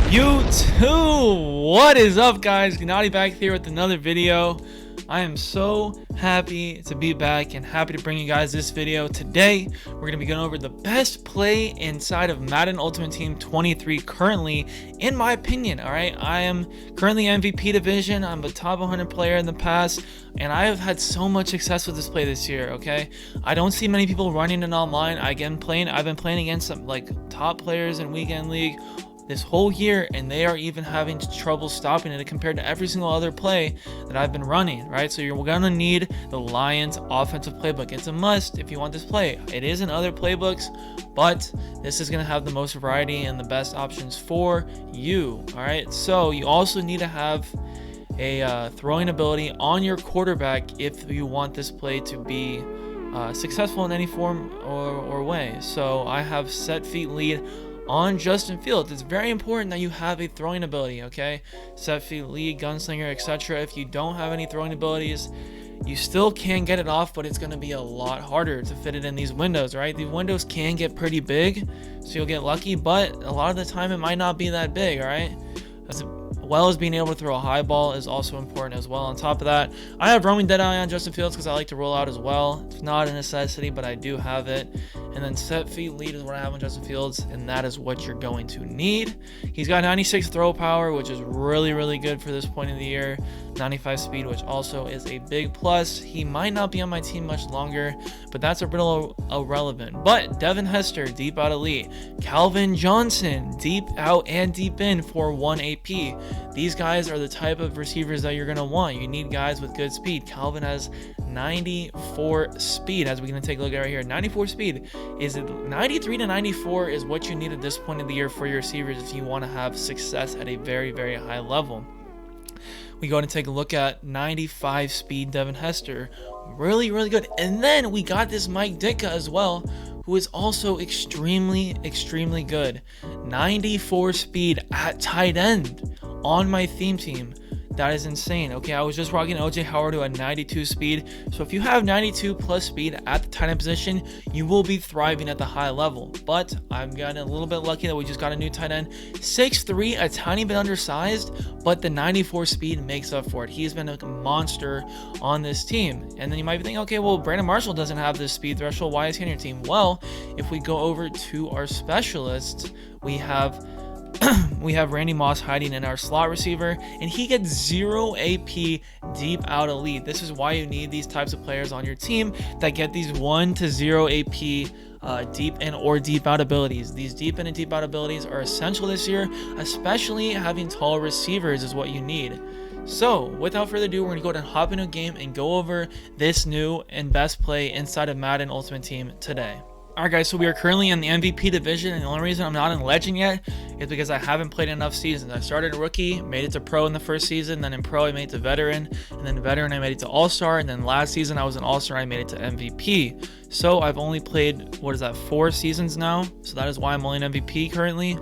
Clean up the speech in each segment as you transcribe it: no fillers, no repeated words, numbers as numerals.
YouTube, what is up, guys? Gniady back here with another video. I am so happy to be back and happy to bring you guys this video. Today we're going to be going over the best play inside of Madden Ultimate Team 23 currently, in my opinion. All right, I am currently MVP division. I'm a top 100 player in the past, and I have had so much success with this play this year. Okay, I don't see many people running it online. I've been playing against some like top players in weekend league this whole year, and they are even having trouble stopping it compared to every single other play that I've been running, right? So you're gonna need the Lions offensive playbook. It's a must if you want this play. It is in other playbooks, but this is gonna have the most variety and the best options for you. All right, so you also need to have a throwing ability on your quarterback if you want this play to be successful in any form or way. So I have set feet lead on Justin Fields. It's very important that you have a throwing ability, okay? Set feet lead, gunslinger, etc. If you don't have any throwing abilities, you still can get it off, but it's going to be a lot harder to fit it in these windows, right? These windows can get pretty big, so you'll get lucky, but a lot of the time it might not be that big, all right? As well as being able to throw a high ball is also important as well. On top of that, I have roaming dead eye on Justin Fields because I like to roll out as well. It's not a necessity, but I do have it. And then set feet lead is what I have on Justin Fields, and that is what you're going to need. He's got 96 throw power, which is really good for this point of the year. 95 speed, which also is a big plus. He might not be on my team much longer, but that's a little irrelevant. But Devin Hester, deep out elite. Calvin Johnson, deep out and deep in for 1 AP. These guys are the type of receivers that you're going to want. You need guys with good speed. Calvin has 94 speed, as we're going to take a look at right here. 94 speed. Is it 93 to 94 is what you need at this point of the year for your receivers if you want to have success at a very high level. We go and take a look at 95 speed Devin Hester. Really good. And then we got this Mike Ditka as well, who is also extremely good. 94 speed at tight end on my theme team. That is insane. Okay, I was just rocking OJ Howard who had 92 speed. So if you have 92 plus speed at the tight end position, you will be thriving at the high level. But I'm getting a little bit lucky that we just got a new tight end. 6'3", a tiny bit undersized, but the 94 speed makes up for it. He's been a monster on this team. And then you might be thinking, okay, well, Brandon Marshall doesn't have this speed threshold. Why is he on your team? Well, if we go over to our specialists, we have Randy Moss hiding in our slot receiver, and he gets 0 AP deep out elite. This is why you need these types of players on your team that get these 1 to 0 AP deep in or deep out abilities. These deep in and deep out abilities are essential this year, especially having tall receivers is what you need. So without further ado, we're going to go ahead and hop into a game and go over this new and best play inside of Madden Ultimate Team today. Alright guys, so we are currently in the MVP division, and the only reason I'm not in Legend yet is because I haven't played enough seasons. I started a rookie, made it to Pro in the first season, then in Pro I made it to Veteran, and then Veteran I made it to All-Star, and then last season I was an All-Star, I made it to MVP. So I've only played, 4 seasons now, so that is why I'm only an MVP currently.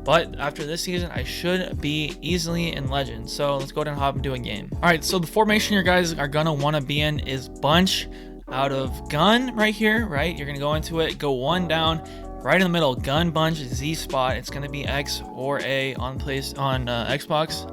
But after this season, I should be easily in Legend. So let's go ahead and hop into a game. Alright, so the formation you guys are going to want to be in is bunch out of gun right here, right? You're gonna go into it, go one down, right in the middle, gun bunch, Z spot. It's gonna be X or A on Xbox,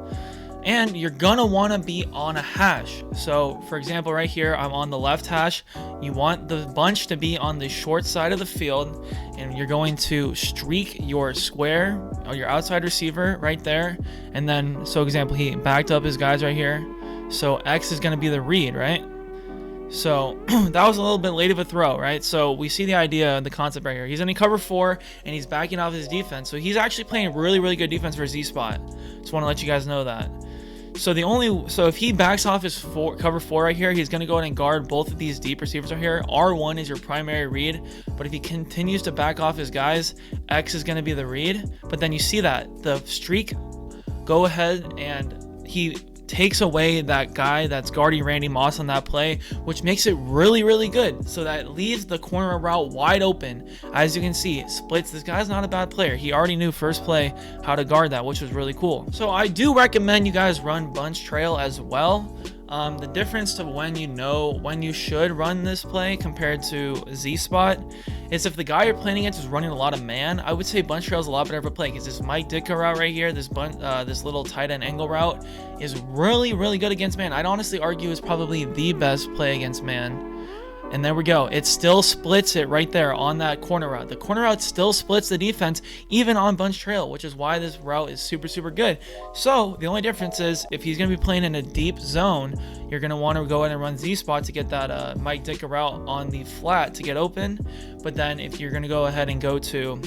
and you're gonna want to be on a hash. So for example, right here, I'm on the left hash. You want the bunch to be on the short side of the field, and you're going to streak your square or your outside receiver right there. And then, so example, he backed up his guys right here. So X is gonna be the read, right? So that was a little bit late of a throw, right? So we see the idea, the concept right here. He's in cover 4 and he's backing off his defense. So he's actually playing really good defense for Z spot. Just want to let you guys know that. So if he backs off his cover 4 right here, he's going to go ahead and guard both of these deep receivers right here. R1 is your primary read, but if he continues to back off his guys, X is going to be the read. But then you see that the streak, go ahead and he takes away that guy that's guarding Randy Moss on that play, which makes it really good. So that leaves the corner route wide open. As you can see, splits. This guy's not a bad player. He already knew first play how to guard that, which was really cool. So I do recommend you guys run bunch trail as well. The difference to when you should run this play compared to Z spot is if the guy you're playing against is running a lot of man, I would say bunch trail is a lot better of a play, because this Mike Ditka route right here, this little tight end angle route is really good against man. I'd honestly argue is probably the best play against man. And there we go. It still splits it right there on that corner route. The corner route still splits the defense even on bunch trail, which is why this route is super good. So the only difference is if he's going to be playing in a deep zone, you're going to want to go ahead and run Z spot to get that Mike Ditka route on the flat to get open. But then if you're going to go ahead and go to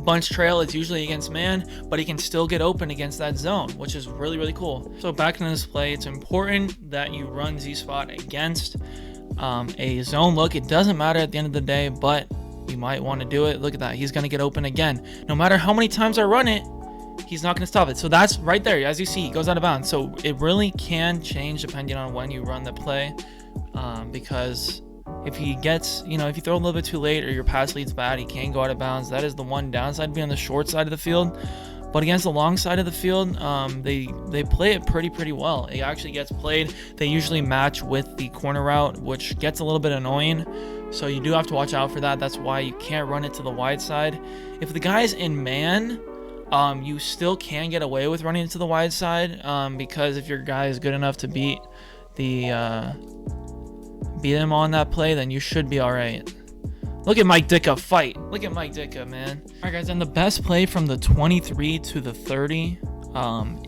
bunch trail, it's usually against man, but he can still get open against that zone, which is really cool. So back in this play, it's important that you run Z spot against a zone look. It doesn't matter at the end of the day, but you might want to do it. Look at that, he's going to get open again. No matter how many times I run it, he's not going to stop it. So that's right there, as you see, he goes out of bounds. So it really can change depending on when you run the play, because if he gets, if you throw a little bit too late or your pass lead's bad, he can go out of bounds. That is the one downside, being on the short side of the field. But against the long side of the field, they play it pretty well. It actually gets played. They usually match with the corner route, which gets a little bit annoying. So you do have to watch out for that. That's why you can't run it to the wide side. If the guy's in man, you still can get away with running it to the wide side, because if your guy is good enough to beat him on that play, then you should be all right. Look at Mike Ditka fight. Look at Mike Ditka, man. All right, guys, and the best play from the 23 to the 30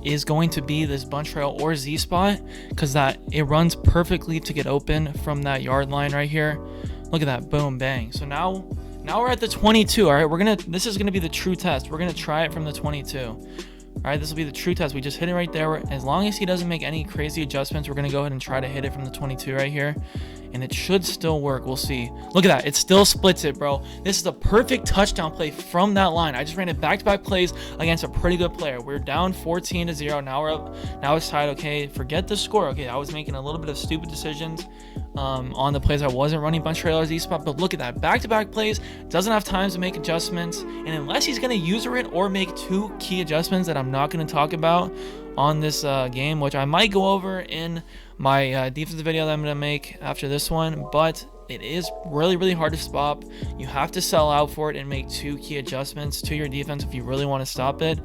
is going to be this bunch trail or Z spot, because it runs perfectly to get open from that yard line right here. Look at that, boom, bang. So now we're at the 22. All right, this is gonna be the true test. We're gonna try it from the 22. All right, this will be the true test. We just hit it right there. As long as he doesn't make any crazy adjustments, we're gonna go ahead and try to hit it from the 22 right here. And it should still work. We'll see. Look at that. It still splits it, bro. This is a perfect touchdown play from that line. I just ran it back-to-back plays against a pretty good player. We're down 14-0. Now we're up. Now it's tied. Okay, forget the score. Okay, I was making a little bit of stupid decisions on the plays. I wasn't running bunch trail or Z spot, but look at that. Back-to-back plays. Doesn't have time to make adjustments. And unless he's going to user it or make two key adjustments that I'm not going to talk about on this game, which I might go over in my defensive video that I'm going to make after this one, but it is really hard to stop. You have to sell out for it and make two key adjustments to your defense if you really want to stop it.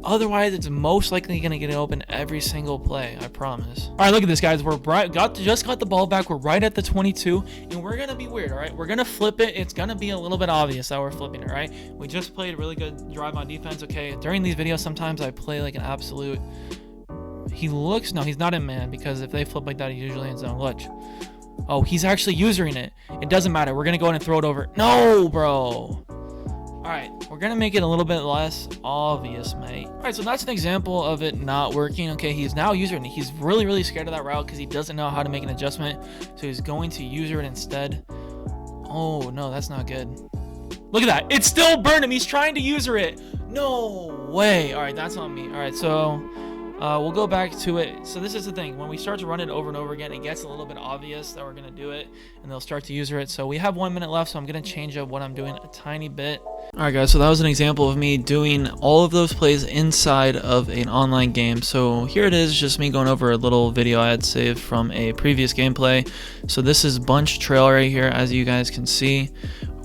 Otherwise, it's most likely going to get it open every single play, I promise. All right, look at this, guys. We're just got the ball back. We're right at the 22, and we're going to be weird, all right? We're going to flip it. It's going to be a little bit obvious that we're flipping it, right? We just played a really good drive on defense, okay? During these videos, sometimes I play like an absolute... No, he's not in man, because if they flip like that, he's usually in zone. Watch. Oh, he's actually using it. It doesn't matter. We're going to go ahead and throw it over. No, bro. All right, we're going to make it a little bit less obvious, mate. All right, so that's an example of it not working. Okay, he's now using it. He's really scared of that route because he doesn't know how to make an adjustment. So he's going to user it instead. Oh, no, that's not good. Look at that. It still burned him. He's trying to user it. No way. All right, that's on me. All right, so... we'll go back to it. So this is the thing. When we start to run it over and over again, it gets a little bit obvious that we're going to do it, and they'll start to user it. So we have 1 minute left, so I'm going to change up what I'm doing a tiny bit. All right, guys, so that was an example of me doing all of those plays inside of an online game. So here it is, just me going over a little video I had saved from a previous gameplay. So this is bunch trail right here, as you guys can see.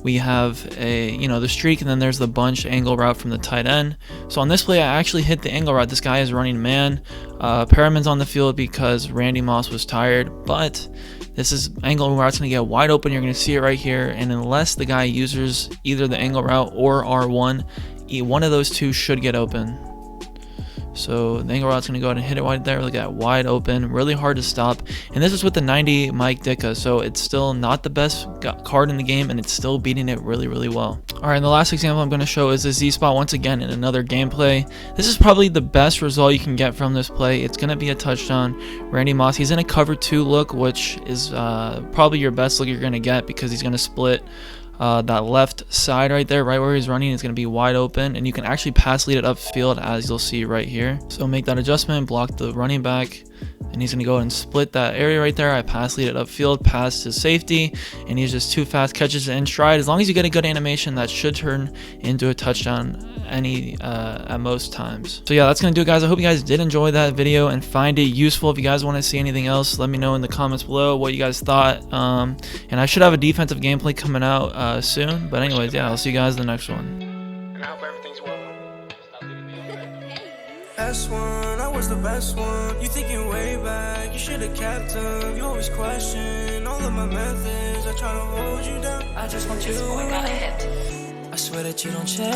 We have the streak, and then there's the bunch angle route from the tight end. So on this play, I actually hit the angle route. This guy is running man. Perriman's on the field because Randy Moss was tired, but this is angle route's going to get wide open. You're going to see it right here, and unless the guy uses either the angle route or R1, one of those two should get open. So the angle route's going to go ahead and hit it wide there. Look at that, wide open, really hard to stop. And this is with the 90 Mike Ditka, so it's still not the best card in the game, and it's still beating it really well. All right, and the last example I'm going to show is the Z spot once again in another gameplay. This is probably the best result you can get from this play. It's going to be a touchdown. Randy Moss, he's in a cover 2 look, which is probably your best look you're going to get, because he's going to split that left side right there, right where he's running, is going to be wide open, and you can actually pass lead it upfield, as you'll see right here. So make that adjustment, block the running back, and and he's going to go and split that area right there. I pass lead it upfield, pass to safety, and he's just too fast, catches it in stride. As long as you get a good animation, that should turn into a touchdown at most times. So yeah, that's gonna do it, guys. I hope you guys did enjoy that video and find it useful. If you guys want to see anything else, let me know in the comments below what you guys thought. And I should have a defensive gameplay coming out soon. But anyways, yeah, I'll see you guys in the next one. And I hope everything's well. S1, I was the best one. You thinking way back, you should have kept them. You always question all of my methods. I try to hold you down. I just want you. I swear that you don't change.